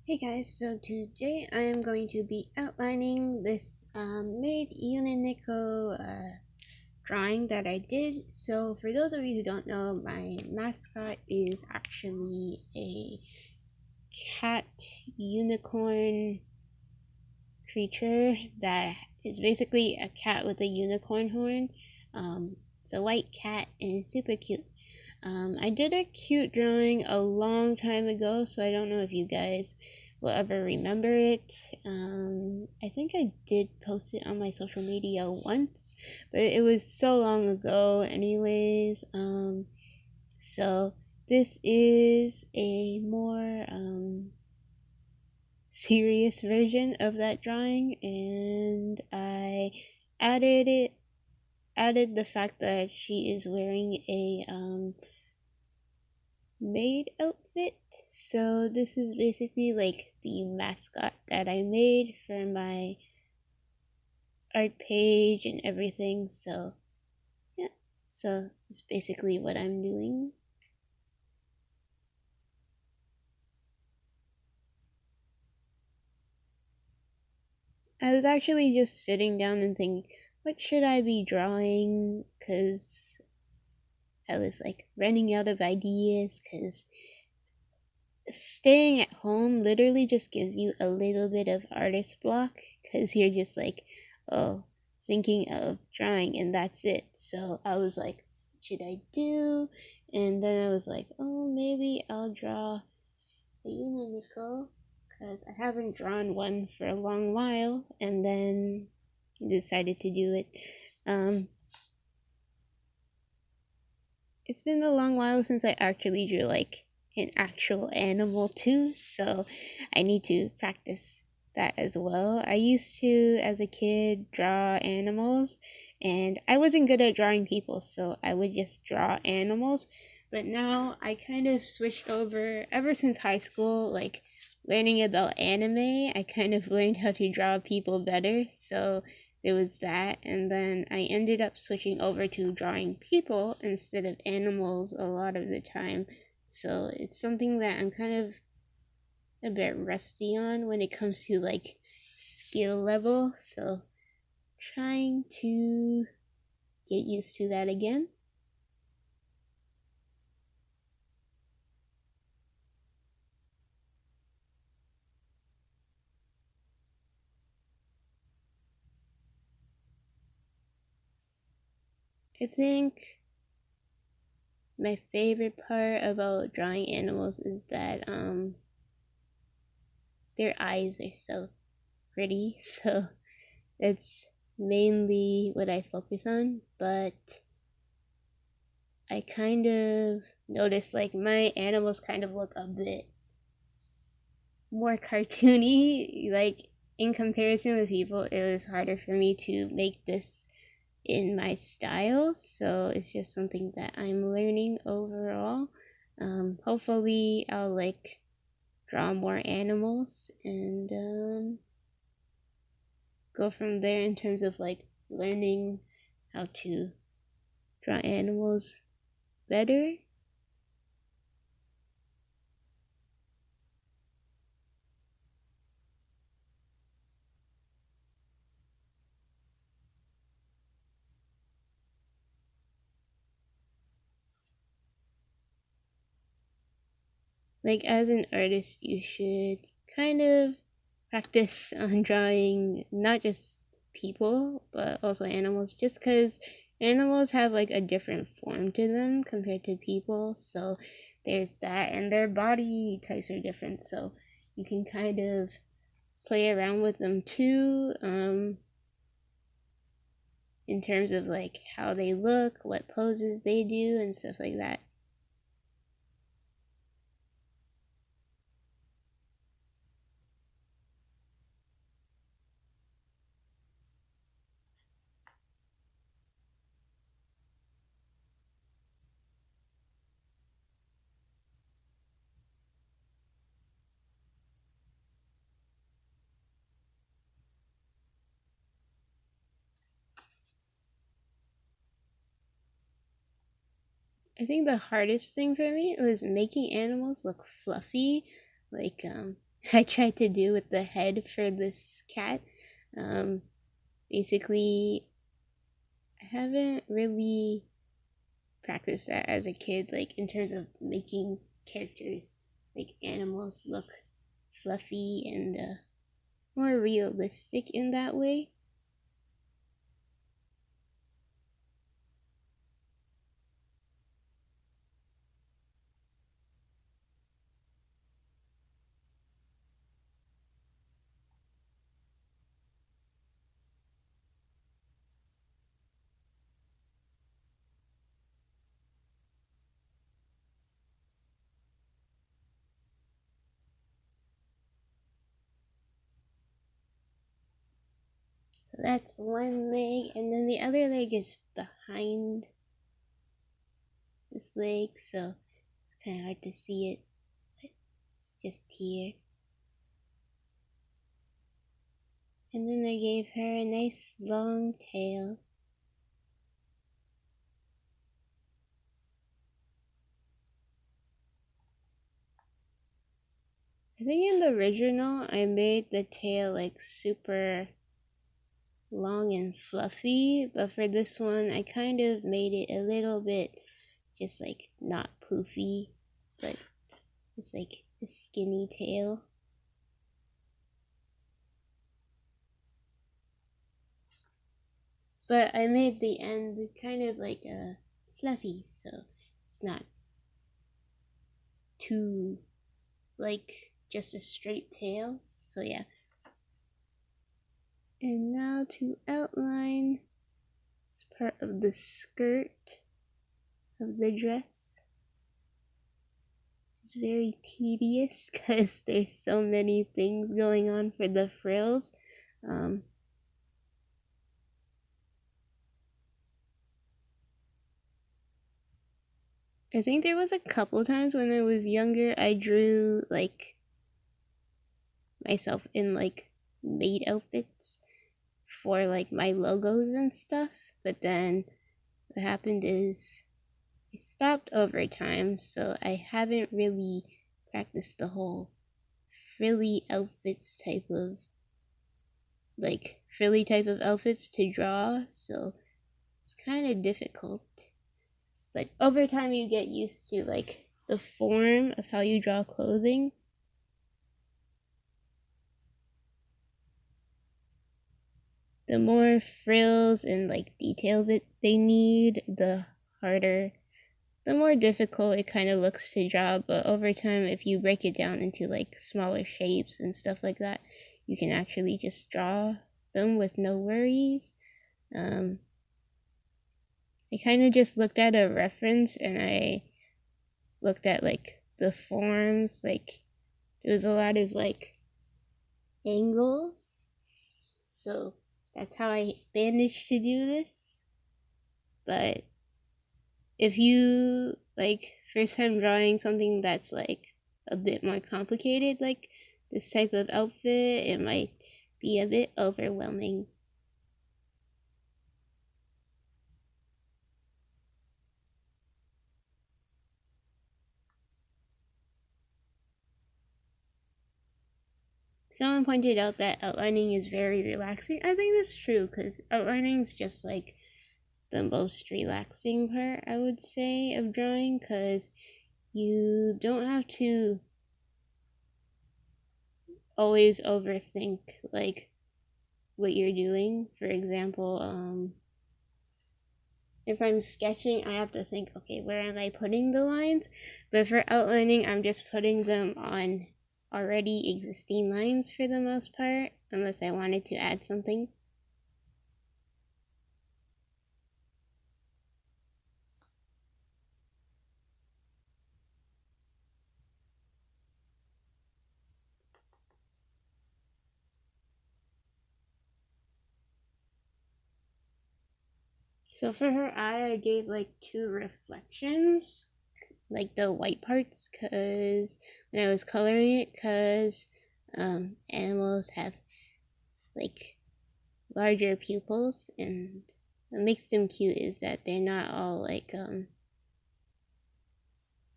Hey guys, so today I am going to be outlining this Maid Unineko drawing that I did. So for those of you who don't know, my mascot is actually a cat unicorn creature that is basically a cat with a unicorn horn. It's a white cat and it's super cute. I did a cute drawing a long time ago, so I don't know if you guys will ever remember it. I think I did post it on my social media once, but it was so long ago, anyways. So this is a more serious version of that drawing, and I added it added the fact that she is wearing a maid outfit. So this is basically like the mascot that I made for my art page and everything. So yeah, so it's basically what I'm doing. I was actually just sitting down and thinking, what should I be drawing? Because I was like running out of ideas because staying at home literally just gives you a little bit of artist block because you're just like, oh, thinking of drawing and that's it. So I was like, what should I do? And then I was like, oh, maybe I'll draw a Unineko because I haven't drawn one for a long while, and then decided to do it. Um, it's been a long while since I actually drew like an actual animal too, so I need to practice that as well. I used to, as a kid, draw animals, and I wasn't good at drawing people, so I would just draw animals. But now I kind of switched over ever since high school, like learning about anime. I kind of learned how to draw people better, so there was that, and then I ended up switching over to drawing people instead of animals a lot of the time. So it's something that I'm kind of a bit rusty on when it comes to like skill level. So trying to get used to that again. I think my favorite part about drawing animals is that their eyes are so pretty. So that's mainly what I focus on, but I kind of noticed like my animals kind of look a bit more cartoony. Like in comparison with people, it was harder for me to make this in my style. So it's just something that I'm learning overall. Hopefully, I'll like draw more animals and go from there in terms of like learning how to draw animals better. Like as an artist, you should kind of practice on drawing not just people but also animals, just because animals have like a different form to them compared to people. So there's that, and their body types are different, so you can kind of play around with them too, in terms of like how they look, what poses they do, and stuff like that. I think the hardest thing for me was making animals look fluffy. Like, I tried to do with the head for this cat. Um, Basically, I haven't really practiced that as a kid, like in terms of making characters, like animals, look fluffy and more realistic in that way. So that's one leg, and then the other leg is behind this leg, so it's kind of hard to see it, but it's just here. And then I gave her a nice long tail. I think in the original, I made the tail like super long and fluffy, but for this one, I kind of made it a little bit just like not poofy, but it's like a skinny tail. But I made the end kind of like a fluffy, so it's not too like just a straight tail. So yeah. And now to outline this part of the skirt of the dress. It's very tedious because there's so many things going on for the frills. Um, I think there was a couple times when I was younger, I drew like myself in like maid outfits for like my logos and stuff. But then what happened is I stopped over time, so I haven't really practiced the whole frilly outfits type of like frilly type of outfits to draw, so it's kind of difficult. But over time you get used to like the form of how you draw clothing. The more frills and like details they need, the harder, the more difficult it kind of looks to draw. But over time, if you break it down into like smaller shapes and stuff like that, you can actually just draw them with no worries. um I kind of just looked at a reference and I looked at like the forms, like there was a lot of like angles, so that's how I managed to do this. But if you like first time drawing something that's like a bit more complicated, like this type of outfit, it might be a bit overwhelming. Someone pointed out that outlining is very relaxing. I think that's true because outlining is just like the most relaxing part, I would say, of drawing because you don't have to always overthink like what you're doing. For example, if I'm sketching, I have to think, okay, where am I putting the lines? But for outlining, I'm just putting them on already existing lines for the most part, unless I wanted to add something. So for her eye, I gave like two reflections, like the white parts, because when I was coloring it, because animals have like larger pupils, and what makes them cute is that they're not all like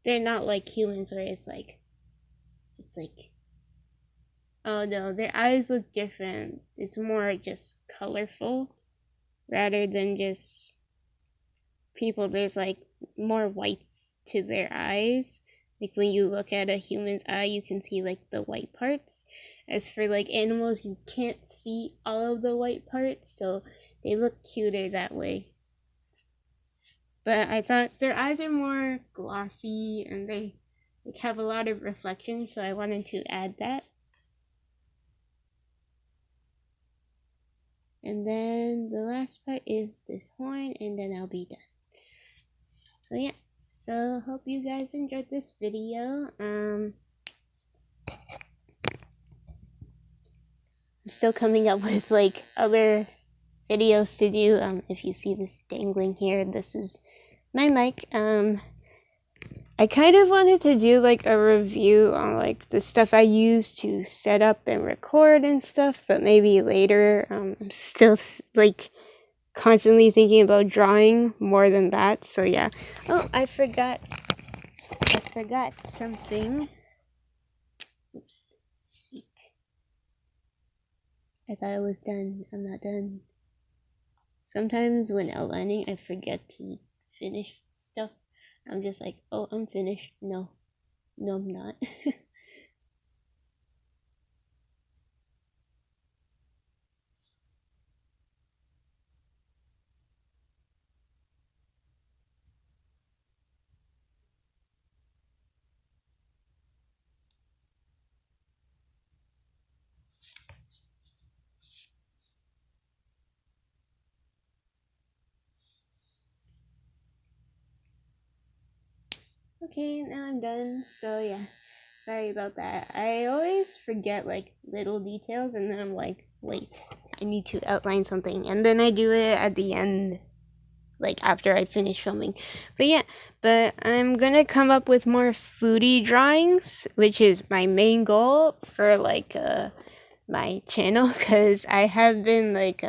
they're not like humans where it's like just like Oh no, their eyes look different. It's more just colorful rather than just people. There's like more whites to their eyes. Like when you look at a human's eye, you can see like the white parts. As for like animals, you can't see all of the white parts, so they look cuter that way. But I thought their eyes are more glossy and they like have a lot of reflection, so I wanted to add that. And then the last part is this horn, and then I'll be done. So yeah, so hope you guys enjoyed this video. I'm still coming up with like other videos to do. If you see this dangling here, this is my mic. I kind of wanted to do like a review on like the stuff I use to set up and record and stuff, but maybe later. I'm still like constantly thinking about drawing more than that. So yeah. Oh, I forgot something. Oops. Wait. I thought I was done. I'm not done. Sometimes when outlining, I forget to finish stuff. I'm just like, oh, I'm finished. No, I'm not. Okay, now I'm done. So yeah, sorry about that. I always forget like little details, and then I'm like, wait, I need to outline something, and then I do it at the end, like after I finish filming. But yeah, but I'm gonna come up with more foodie drawings, which is my main goal for like my channel, because I have been like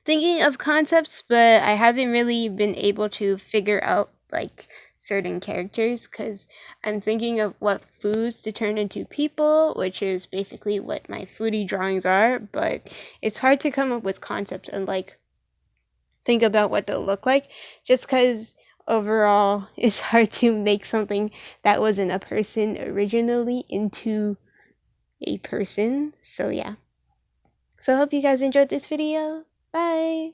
thinking of concepts, but I haven't really been able to figure out like certain characters, because I'm thinking of what foods to turn into people, which is basically what my foodie drawings are, but it's hard to come up with concepts and like think about what they'll look like, just because overall it's hard to make something that wasn't a person originally into a person. So yeah, so I hope you guys enjoyed this video. Bye.